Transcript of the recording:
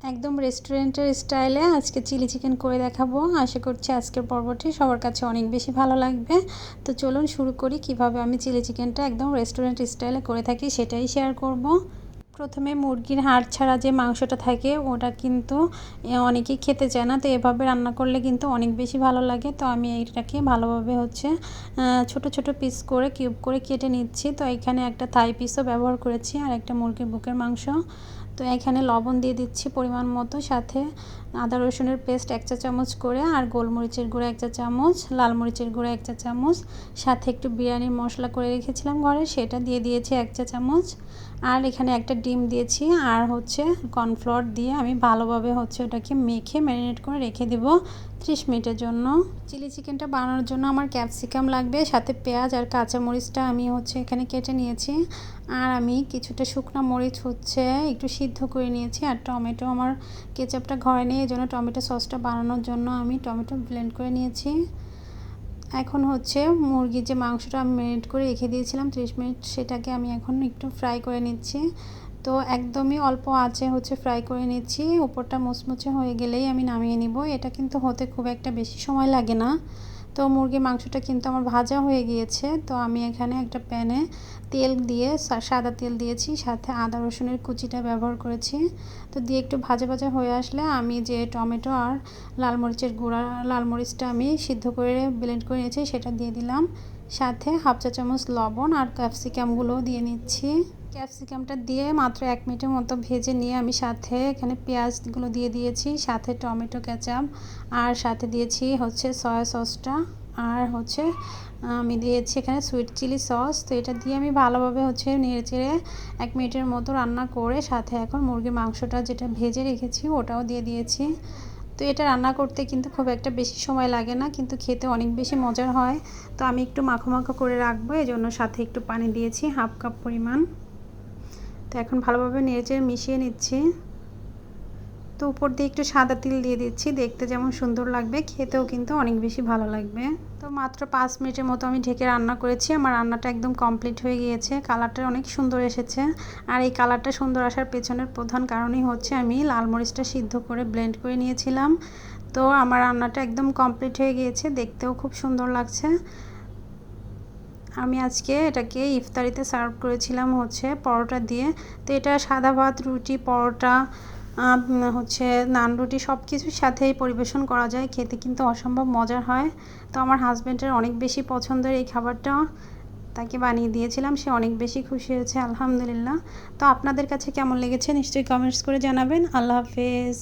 একদম রেস্টুরেন্টের স্টাইলে আজকে চিলি চিকেন করে দেখাবো। আশা করছি আজকের পর্বটি সবার কাছে অনেক বেশি ভালো লাগবে। তো চলুন শুরু করি কিভাবে আমি চিলি চিকেনটা একদম রেস্টুরেন্ট স্টাইলে করে থাকি সেটাই শেয়ার করব। প্রথমে মুরগির হাড় ছাড়া যে মাংসটা থাকে ওটা কিন্তু অনেকেই খেতে চায় না, তো এভাবে রান্না করলে কিন্তু অনেক বেশি ভালো লাগে। তো আমি এইটাকে ভালোভাবে ছোট ছোট পিস করে কিউব করে কেটে নিচ্ছি। তো এখানে একটা থাই পিসও ব্যবহার করেছি আর একটা মুরগির বুকের মাংস। তো এখানে লবণ দিয়ে দিচ্ছি পরিমাণ মতো, সাথে আদা রসুনের পেস্ট 1 চা চামচ করে, আর গোলমরিচের গুঁড়া 1 চা চামচ, লাল মরিচের গুঁড়া 1 চা চামচ, সাথে একটু বিরিয়ানির মশলা করে রেখেছিলাম ঘরে সেটা দিয়ে দিয়েছি 1 চা চামচ। আর এখানে একটা ডিম দিয়েছি আর কর্নফ্লাওয়ার দিয়ে আমি ভালোভাবে ওটাকে মেখে ম্যারিনেট করে রেখে দেব 30 মিনিটের জন্য। চিলি চিকেনটা বানানোর জন্য আমার ক্যাপসিকাম লাগবে, সাথে পেঁয়াজ আর কাঁচামরিচটা আমি এখানে কেটে নিয়েছি। আর আমি কিছুটা শুকনো মরিচ একটু সিদ্ধ করে নিয়েছি। আর টমেটো, আমার কেচাপটা ঘরে নেই, এই জন্য টমেটো সসটা বানানোর জন্য আমি টমেটো ব্লেন্ড করে নিয়েছি। এখন মুরগির যে মাংসটা আমি ম্যারিনেট করে রেখে দিয়েছিলাম 30 মিনিট, সেটাকে আমি এখন একটু ফ্রাই করে নিচ্ছি। তো একদমই অল্প আঁচে ফ্রাই করে নিচ্ছি। উপরটা মুচমুচে হয়ে গেলেই আমি নামিয়ে নিব। এটা কিন্তু হতে খুব একটা বেশি সময় লাগে না। তো মুরগির মাংসটা কিন্তু আমার ভাজা হয়ে গিয়েছে। তো আমি এখানে একটা প্যানে তেল দিয়ে সাদা তেল দিয়েছি, সাথে আদা রসুনের কুচিটা ব্যবহার করেছি। তো দিয়ে একটু ভাজা ভাজা হয়ে আসলে আমি যে টমেটো আর লাল মরিচটা আমি সিদ্ধ করে ব্লেন্ড করে নিয়েছি সেটা দিয়ে দিলাম, সাথে হাফ চা চামচ লবণ আর ক্যাপসিকামগুলো দিয়ে নিচ্ছি। ক্যাপসিকামটা দিয়ে মাত্র 1 মিনিটের মতো ভেজে নিয়ে আমি সাথে এখানে পেঁয়াজগুলো দিয়ে দিয়েছি, সাথে টমেটো কেচাপ, আর সাথে দিয়েছি সয়া সসটা, আর আমি দিয়েছি এখানে সুইট চিলি সস। তো এটা দিয়ে আমি ভালোভাবে নেড়ে চেড়ে 1 মিনিটের মতো রান্না করে সাথে এখন মুরগির মাংসটা যেটা ভেজে রেখেছি ওটাও দিয়ে দিয়েছি। তো এটা রান্না করতে কিন্তু খুব একটা বেশি সময় লাগে না, কিন্তু খেতে অনেক বেশি মজার হয়। তো আমি একটু মাখো মাখো করে রাখবো, এই জন্য সাথে একটু পানি দিয়েছি হাফ কাপ পরিমাণ। তো এখন ভালোভাবে নেড়েচেড়ে মিশিয়ে নিচ্ছি। তো উপর দিয়ে একটু সাদা তিল দিয়ে দিচ্ছি, দেখতে যেমন সুন্দর লাগবে খেতেও কিন্তু অনেক বেশি ভালো লাগবে। তো মাত্র 5 মিনিটের মতো আমি ঢেকে রান্না করেছি। আমার রান্নাটা একদম কমপ্লিট হয়ে গিয়েছে। কালারটা অনেক সুন্দর এসেছে। আর এই কালারটা সুন্দর আসার পেছনের প্রধান কারণই আমি লাল মরিচটা সিদ্ধ করে ব্লেন্ড করে নিয়েছিলাম। তো আমার রান্নাটা একদম কমপ্লিট হয়ে গিয়েছে, দেখতেও খুব সুন্দর লাগছে। আমি আজকে এটাকে ইফতারিতে সার্ভ করেছিলাম পরোটা দিয়ে। তো এটা সাদা ভাত, রুটি, পরোটা, নান, রুটি সব কিছুর সাথেই পরিবেশন করা যায়, খেতে কিন্তু অসম্ভব মজার হয়। তো আমার হাজব্যান্ডের অনেক বেশি পছন্দের এই খাবারটা, তাকে বানিয়ে দিয়েছিলাম, সে অনেক বেশি খুশি হয়েছে আলহামদুলিল্লাহ। তো আপনাদের কাছে কেমন লেগেছে নিশ্চয়ই কমেন্টস করে জানাবেন। আল্লাহ হাফেজ।